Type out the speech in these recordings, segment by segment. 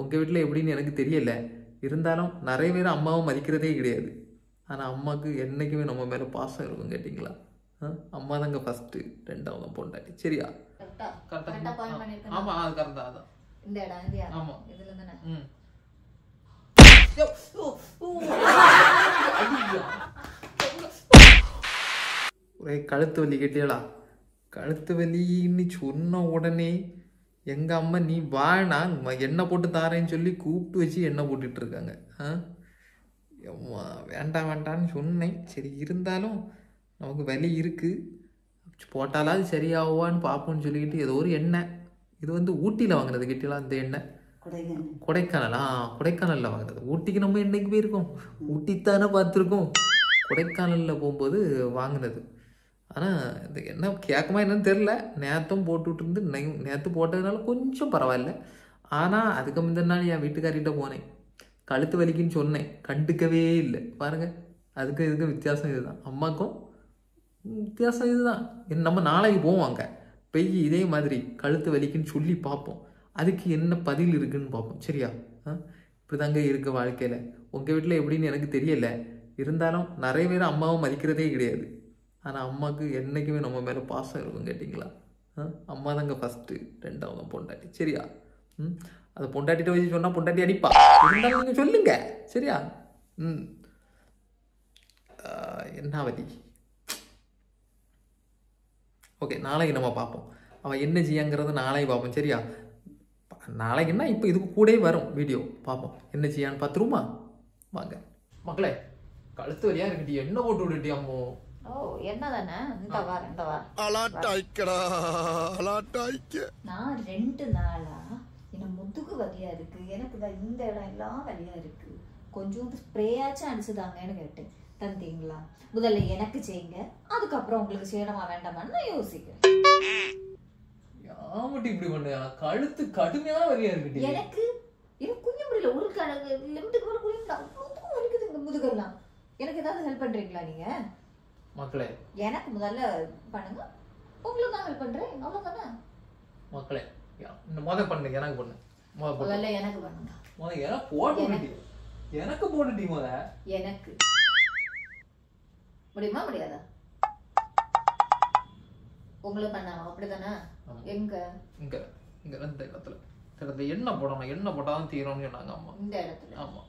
உங்கள் வீட்டில் எப்படின்னு எனக்கு தெரியல. இருந்தாலும் நிறைய பேர் அம்மாவை மதிக்கிறதே கிடையாது. ஆனால் அம்மாவுக்கு என்றைக்குமே நம்ம மேலே பாசம் இருக்கும். கேட்டிங்களா? அம்மா தாங்க ஃபஸ்ட்டு, ரெண்டாவது பொண்டாட்டி. சரியா? ஆமாம், அது கரெக்டாக அதான் இந்த இடம். ஆமாம், இதில் தானே. ஒரே கழுத்து வலி கேட்டியலா? கழுத்து வலின்னு சொன்ன உடனே எங்கள் அம்மா நீ வானா எண்ணெய் போட்டு தாரேன்னு சொல்லி கூப்பிட்டு வச்சு எண்ணெய் போட்டுட்டு இருக்காங்க. வேண்டாம் வேண்டான்னு சொன்னேன். சரி, இருந்தாலும் நமக்கு வலி இருக்குது, போட்டாலாவது சரியாகுவான்னு பார்ப்போம்னு சொல்லிக்கிட்டு ஏதோ ஒரு எண்ணெய். இது வந்து ஊட்டியில் வாங்கினது கேட்டியலாம். இந்த எண்ணெய் கொடைக்கானலா? கொடைக்கானலில் வாங்கினது. ஊட்டிக்கு நம்ம என்னைக்கு போயிருக்கோம்? ஊட்டித்தானே பார்த்துருக்கோம். கொடைக்கானலில் போகும்போது வாங்கினது. ஆனால் இந்த என்ன கேட்குமா என்னன்னு தெரில. நேற்றும் போட்டுட்டு இருந்து நேற்று போட்டதுனால கொஞ்சம் பரவாயில்ல. ஆனால் அதுக்கு முந்தின நாள் என் வீட்டுக்காரிகிட்ட போனேன், கழுத்து வலிக்குன்னு சொன்னேன், கண்டுக்கவே இல்லை. பாருங்கள், அதுக்கு இதுக்கு வித்தியாசம் இதுதான். அம்மாக்கும் வித்தியாசம் இதுதான். நம்ம நாளைக்கு போவாங்க பெய் இதே மாதிரி கழுத்து வலிக்குன்னு சொல்லி பார்ப்போம், அதுக்கு என்ன பதில் இருக்குன்னு பார்ப்போம். சரியா? இப்படி தாங்க இருக்க வாழ்க்கையில். உங்கள் வீட்டில் எப்படின்னு எனக்கு தெரியல. இருந்தாலும் நிறைய பேர் அம்மாவை மதிக்கிறதே கிடையாது. ஆனால் அம்மாவுக்கு என்றைக்குமே நம்ம மேலே பாசம் இருக்கும். கேட்டிங்களா? அம்மா தாங்க ஃபஸ்ட்டு, ரெண்டாவது பொண்டாட்டி. சரியா? அதை பொண்டாட்டிகிட்ட வச்சு சொன்னால் பொண்டாட்டி அடிப்பா. இருந்தாலும் நீங்கள் சொல்லுங்க. சரியா? என்ன வலி? ஓகே, நாளைக்கு நம்ம பார்ப்போம். அவன் என்ன செய்யாங்கிறத நாளைக்கு பார்ப்போம். சரியா? நாளைக்குன்னா இப்போ இதுக்கு கூட வரும் வீடியோ, பார்ப்போம் என்ன செய்யான்னு பார்த்துருமா? வாங்க மக்களே. கழுத்து வலியாக இருக்குடி, என்ன போட்டு விட்டுட்டி அம்மோ? ஓ, என்னதானே? இந்த வாரம் நான் 2 நாளா என்ன முதுகு வலியா இருக்கு, எனக்கு இந்த இடம் எல்லாம் வலியா இருக்கு, கொஞ்சம் ஸ்ப்ரேயாச்சும் அடிச்சுதாங்கன்னு கேட்டேன். தந்தீங்களா? முதல்ல எனக்கு செய்யுங்க, அதுக்கப்புறம் உங்களுக்கு செய்யணுமா வேண்டாமான்னு நான் யோசிக்கிறேன். இப்படி பண்ண கழுத்து கடுமையான வலியா இருக்கு. எனக்கு குஞ்ச முடியல. ஒரு லிமிட்டுக்கு மேல குளிக்க வலிக்குது முதுகெல்லாம். எனக்கு ஏதாவது ஹெல்ப் பண்றீங்களா நீங்க? மக்களே, எனக்கு முதல்ல பண்ணுங்க, உங்களுக்கு நான் ஹெல்ப் பண்றேன். அவ்வளவுதானே மக்களே. முதல்ல பண்ணுங்க, எனக்கு பண்ணு. முதல்ல எனக்கு பண்ணுங்க. முதல்ல எனக்கு போட்டு எனக்கு போட்டுட்டி முத. எனக்கு முடியுமா முடியாதா? உங்களுக்கு பண்ணாம அப்படிதானே? எங்க இங்க இங்க இந்த இடத்துல இந்த எண்ணெய் போடணும், எண்ணெய் போட்டாதான் தீரும்னு சொன்னாங்க அம்மா. இந்த இடத்துல? ஆமா,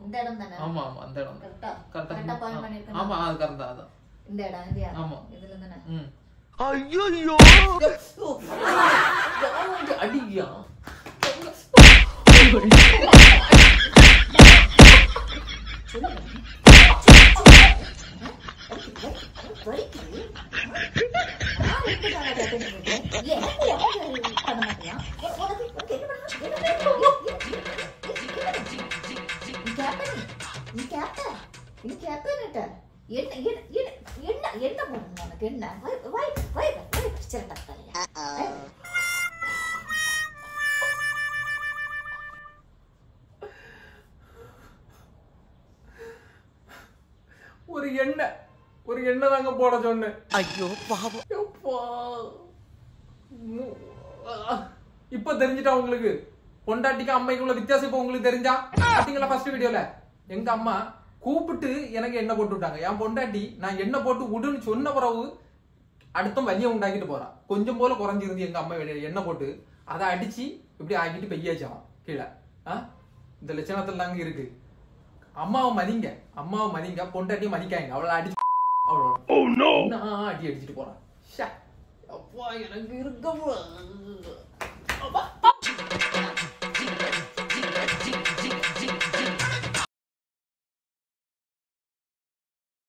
இந்த இடம் தானே? ஆமா ஆமா, அந்த இடம் கரெக்ட்டா? கரெக்ட்டா பாயிண்ட் பண்ணிருக்கேன். ஆமா, அது கரெக்ட்டா அதான் இந்த இடம். இந்த ஆமா, இதுல தானே? ஐயோ அடியா. ஒரு எண்ணெய் தாங்க போட சொன்னேன். ஐயோ பாவம். இப்ப தெரிஞ்சிட்டா உங்களுக்கு பொண்டாட்டிக்கு அம்மைக்குள்ள வித்தியாசம்? இப்ப உங்களுக்கு தெரிஞ்சா? பாத்தீங்களா ஃபர்ஸ்ட் வீடியோல எங்க அம்மா கூப்பிட்டு எனக்கு எண்ணெய் போட்டு விட்டாங்க. என் பொண்டாட்டி நான் எண்ணெய் போட்டு விடுன்னு சொன்ன பிறகு அடுத்த வலியை உண்டாக்கிட்டு போறான். கொஞ்சம் போல குறைஞ்சிருந்து எங்க அம்மா எண்ணெய் போட்டு அதை அடிச்சு இப்படி ஆக்கிட்டு பெய்யாச்சான் கீழே. இந்த லட்சணத்துல தாங்க இருக்கு. அம்மாவை மதிங்க, அம்மாவை மதிங்க, பொண்டாட்டியும் மதிக்காங்க. அவளை அடிச்சு அவ்வளோ அடி அடிச்சுட்டு போறான். அப்பா எனக்கு இருக்க